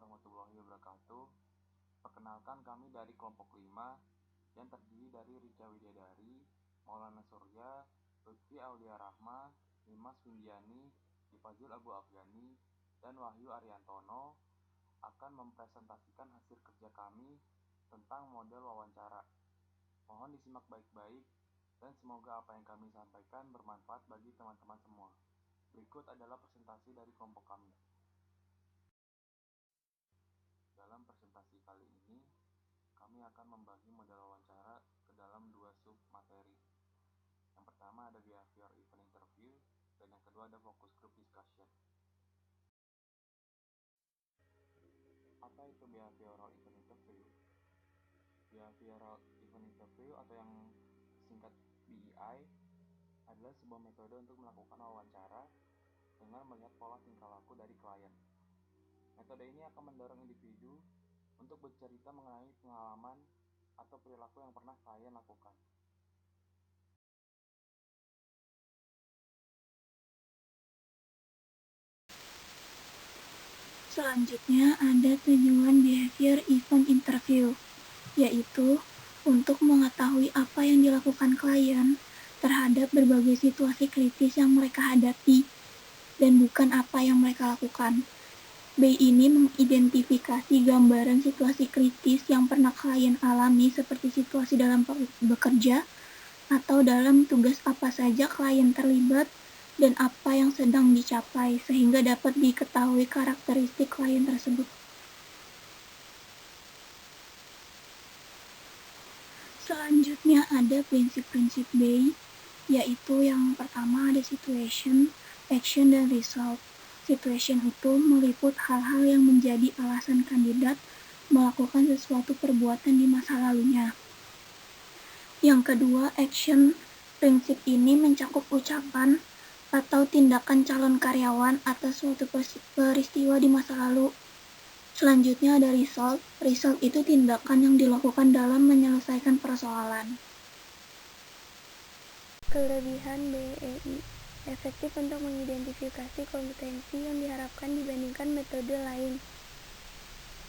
warahmatullahi wabarakatuh. Perkenalkan, kami dari kelompok 5 yang terdiri dari Rica Widyadari, Maulana Surya, Lutfi Aulia Rahma, Dimas Windiani, Ifazul Abu Afgani, dan Wahyu Ariantono akan mempresentasikan hasil kerja kami tentang model wawancara. Mohon disimak baik-baik dan semoga apa yang kami sampaikan bermanfaat bagi teman-teman semua. Berikut adalah presentasi dari kelompok kami. Dalam presentasi kali ini, kami akan membagi model wawancara ke dalam 2 sub materi. Yang pertama ada behavior event interview, dan yang kedua ada focus group discussion. Apa itu behavioral event interview? Behavioral event interview atau yang singkat BEI adalah sebuah metode untuk melakukan wawancara dengan melihat pola tingkah laku dari klien. Metode ini akan mendorong individu untuk bercerita mengenai pengalaman atau perilaku yang pernah klien lakukan. Selanjutnya ada tujuan behavior event interview, yaitu untuk mengetahui apa yang dilakukan klien terhadap berbagai situasi kritis yang mereka hadapi dan bukan apa yang mereka lakukan. B ini mengidentifikasi gambaran situasi kritis yang pernah klien alami seperti situasi dalam bekerja atau dalam tugas apa saja klien terlibat dan apa yang sedang dicapai sehingga dapat diketahui karakteristik klien tersebut. Selanjutnya ada prinsip-prinsip B, yaitu yang pertama ada situation, action, dan result. Situation itu meliput hal-hal yang menjadi alasan kandidat melakukan sesuatu perbuatan di masa lalunya. Yang kedua, action. Prinsip ini mencakup ucapan atau tindakan calon karyawan atas suatu peristiwa di masa lalu. Selanjutnya ada result. Result itu tindakan yang dilakukan dalam menyelesaikan persoalan. Kelebihan BEI efektif untuk mengidentifikasi kompetensi yang diharapkan dibandingkan metode lain.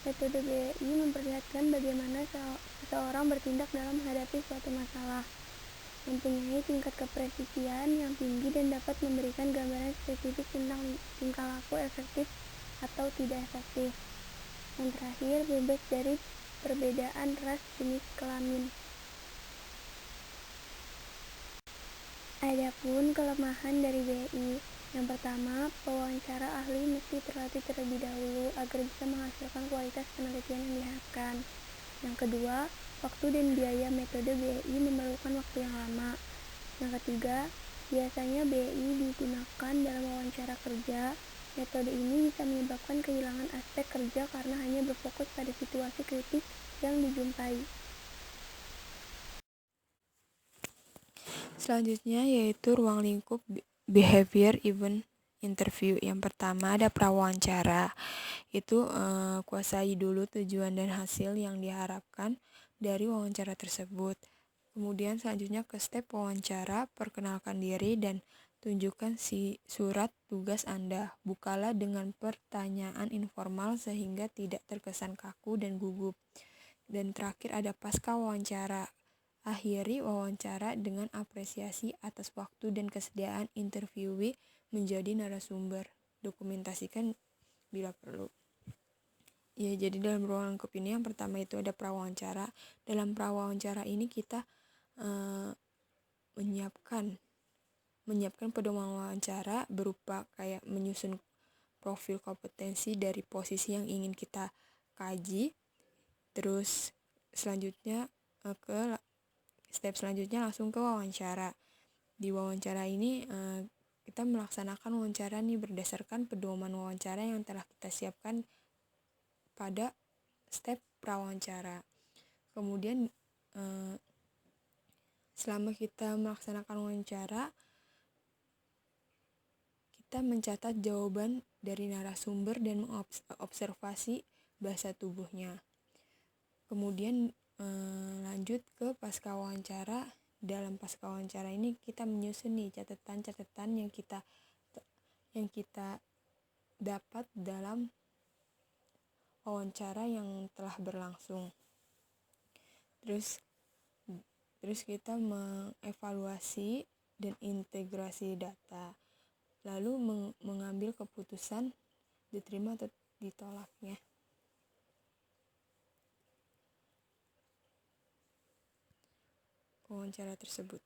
Metode BEI memperlihatkan bagaimana seseorang bertindak dalam menghadapi suatu masalah, mempunyai tingkat kepresisian yang tinggi dan dapat memberikan gambaran spesifik tentang tingkah laku efektif atau tidak efektif. Yang terakhir, bebas dari perbedaan ras, jenis, kelamin. Adapun kelemahan dari BEI, yang pertama, pewawancara ahli mesti terlatih terlebih dahulu agar bisa menghasilkan kualitas penelitian yang diharapkan. Yang kedua, waktu dan biaya metode BEI memerlukan waktu yang lama. Yang ketiga, biasanya BEI digunakan dalam wawancara kerja. Metode ini bisa menyebabkan kehilangan aspek kerja karena hanya berfokus pada situasi kritis yang dijumpai. Selanjutnya yaitu ruang lingkup behavior event interview. Yang pertama ada prawawancara. Itu kuasai dulu tujuan dan hasil yang diharapkan dari wawancara tersebut. Kemudian selanjutnya ke step wawancara, perkenalkan diri dan tunjukkan surat tugas Anda. Bukalah dengan pertanyaan informal sehingga tidak terkesan kaku dan gugup. Dan terakhir ada pasca wawancara. Akhiri wawancara dengan apresiasi atas waktu dan kesediaan interviewee menjadi narasumber. Dokumentasikan bila perlu. Ya, jadi dalam ruang lingkup ini yang pertama itu ada prawawancara. Dalam prawawancara ini kita menyiapkan pedoman wawancara berupa kayak menyusun profil kompetensi dari posisi yang ingin kita kaji. Terus selanjutnya step selanjutnya langsung ke wawancara. Di wawancara ini kita melaksanakan wawancara nih berdasarkan pedoman wawancara yang telah kita siapkan pada step prawawancara. Kemudian selama kita melaksanakan wawancara, kita mencatat jawaban dari narasumber dan mengobservasi bahasa tubuhnya. Kemudian lanjut ke pasca wawancara. Dalam pasca wawancara ini kita menyusun nih catatan-catatan yang kita dapat dalam wawancara yang telah berlangsung. Terus kita mengevaluasi dan integrasi data, lalu mengambil keputusan diterima atau ditolaknya. Wawancara tersebut.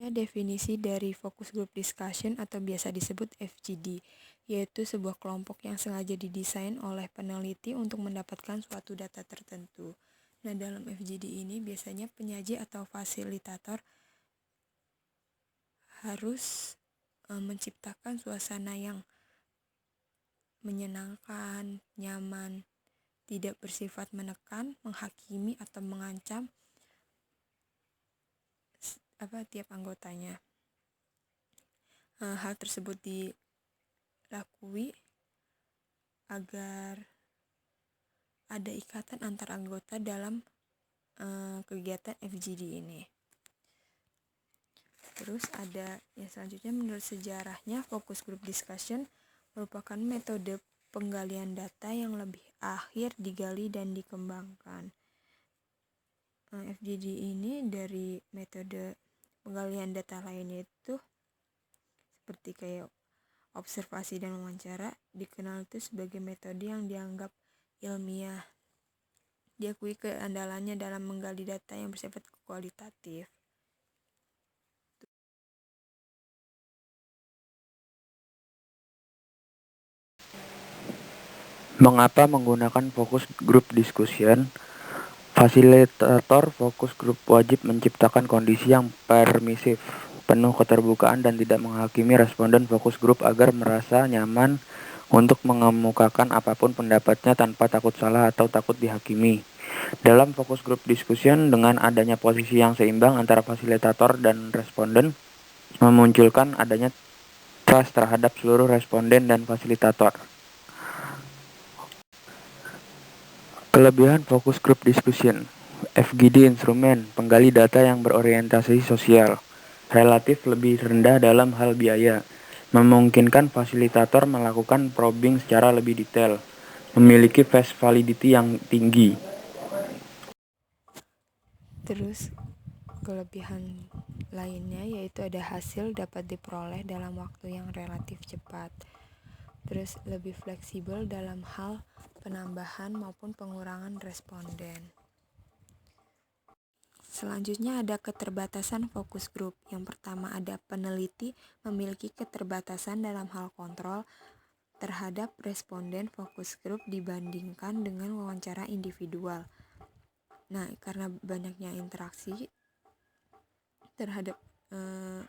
Definisi dari focus group discussion atau biasa disebut FGD, yaitu sebuah kelompok yang sengaja didesain oleh peneliti untuk mendapatkan suatu data tertentu. Nah, dalam FGD ini biasanya penyaji atau fasilitator harus menciptakan suasana yang menyenangkan, nyaman, tidak bersifat menekan, menghakimi atau mengancam tiap anggotanya. Hal tersebut dilakui agar ada ikatan antar anggota dalam kegiatan FGD ini. Terus ada yang selanjutnya, menurut sejarahnya focus group discussion merupakan metode penggalian data yang lebih akhir digali dan dikembangkan. FGD ini dari metode penggalian data lainnya itu seperti kayak observasi dan wawancara dikenal itu sebagai metode yang dianggap ilmiah. Diakui keandalannya dalam menggali data yang bersifat kualitatif. Mengapa menggunakan focus group discussion? Fasilitator fokus grup wajib menciptakan kondisi yang permisif, penuh keterbukaan dan tidak menghakimi responden fokus grup agar merasa nyaman untuk mengemukakan apapun pendapatnya tanpa takut salah atau takut dihakimi. Dalam fokus group discussion, dengan adanya posisi yang seimbang antara fasilitator dan responden, memunculkan adanya trust terhadap seluruh responden dan fasilitator. Kelebihan fokus group discussion. FGD instrumen, penggali data yang berorientasi sosial, relatif lebih rendah dalam hal biaya, memungkinkan fasilitator melakukan probing secara lebih detail, memiliki face validity yang tinggi. Terus kelebihan lainnya yaitu ada hasil dapat diperoleh dalam waktu yang relatif cepat. Terus lebih fleksibel dalam hal penambahan maupun pengurangan responden. Selanjutnya ada keterbatasan fokus grup. Yang pertama ada peneliti memiliki keterbatasan dalam hal kontrol terhadap responden fokus grup dibandingkan dengan wawancara individual. Nah, karena banyaknya interaksi terhadap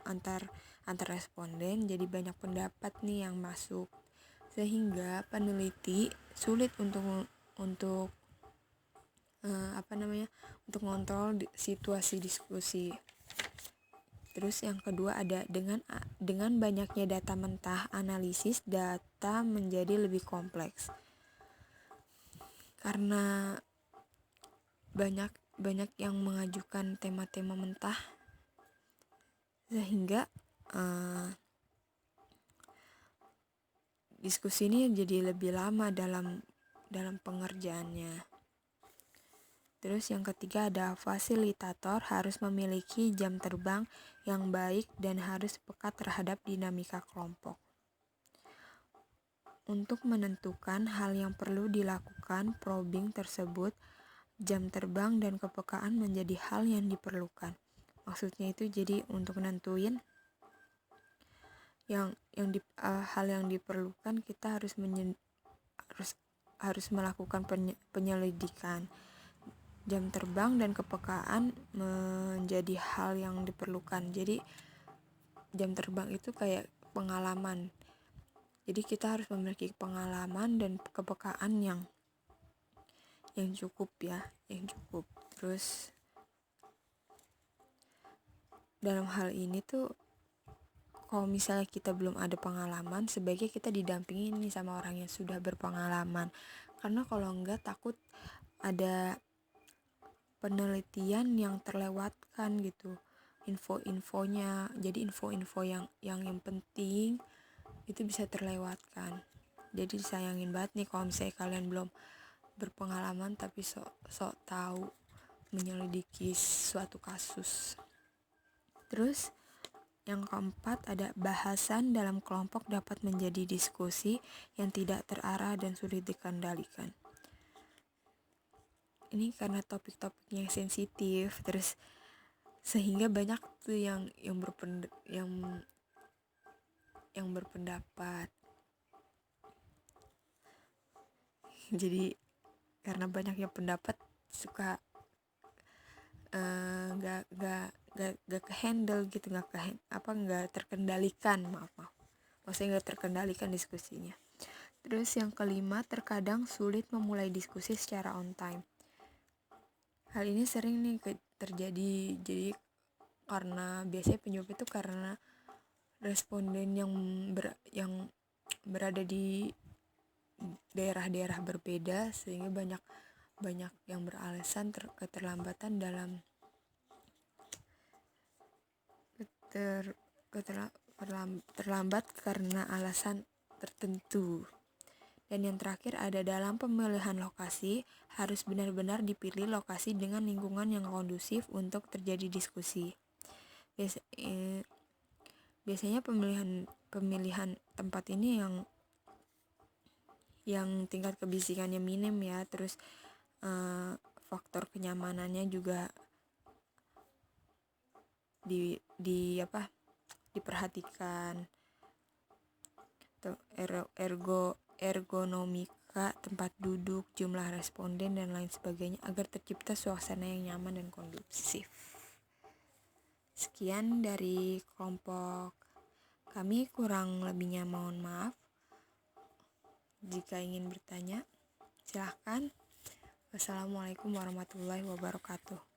antar responden, jadi banyak pendapat nih yang masuk, sehingga peneliti sulit untuk ngontrol situasi diskusi. Terus yang kedua ada dengan banyaknya data mentah, analisis data menjadi lebih kompleks. Karena banyak yang mengajukan tema-tema mentah, sehingga diskusi ini jadi lebih lama dalam pengerjaannya. Terus yang ketiga ada fasilitator harus memiliki jam terbang yang baik dan harus peka terhadap dinamika kelompok. Untuk menentukan hal yang perlu dilakukan probing tersebut, jam terbang dan kepekaan menjadi hal yang diperlukan. Maksudnya itu jadi untuk nentuin hal yang diperlukan, kita harus melakukan penyelidikan. Jam terbang dan kepekaan menjadi hal yang diperlukan. Jadi jam terbang itu kayak pengalaman. Jadi kita harus memiliki pengalaman dan kepekaan yang cukup ya, yang cukup. Terus dalam hal ini tuh kalau misalnya kita belum ada pengalaman, sebaiknya kita didampingi nih sama orang yang sudah berpengalaman. Karena kalau enggak takut ada penelitian yang terlewatkan gitu, info-infonya. Jadi info-info yang penting itu bisa terlewatkan. Jadi disayangin banget nih kalau misalnya kalian belum berpengalaman tapi sok tahu menyelidiki suatu kasus. Terus yang keempat ada bahasan dalam kelompok dapat menjadi diskusi yang tidak terarah dan sulit dikendalikan. Ini karena topik-topiknya yang sensitif, terus sehingga banyak tuh yang berpendapat. Jadi karena banyaknya pendapat suka nggak ke handle gitu, nggak terkendalikan, maksudnya nggak terkendalikan diskusinya. Terus yang kelima, terkadang sulit memulai diskusi secara on time. Hal ini sering nih terjadi, jadi karena biasanya penyebab itu karena responden yang berada di daerah-daerah berbeda, sehingga banyak yang beralasan keterlambatan dalam terlambat karena alasan tertentu. Dan yang terakhir ada dalam pemilihan lokasi, harus benar-benar dipilih lokasi dengan lingkungan yang kondusif untuk terjadi diskusi. Biasanya pemilihan tempat ini yang tingkat kebisikannya minim ya, terus faktor kenyamanannya juga diperhatikan. Ergonomika tempat duduk, jumlah responden dan lain sebagainya agar tercipta suasana yang nyaman dan kondusif. Sekian dari kelompok kami, kurang lebihnya mohon maaf. Jika ingin bertanya, silahkan. Wassalamualaikum warahmatullahi wabarakatuh.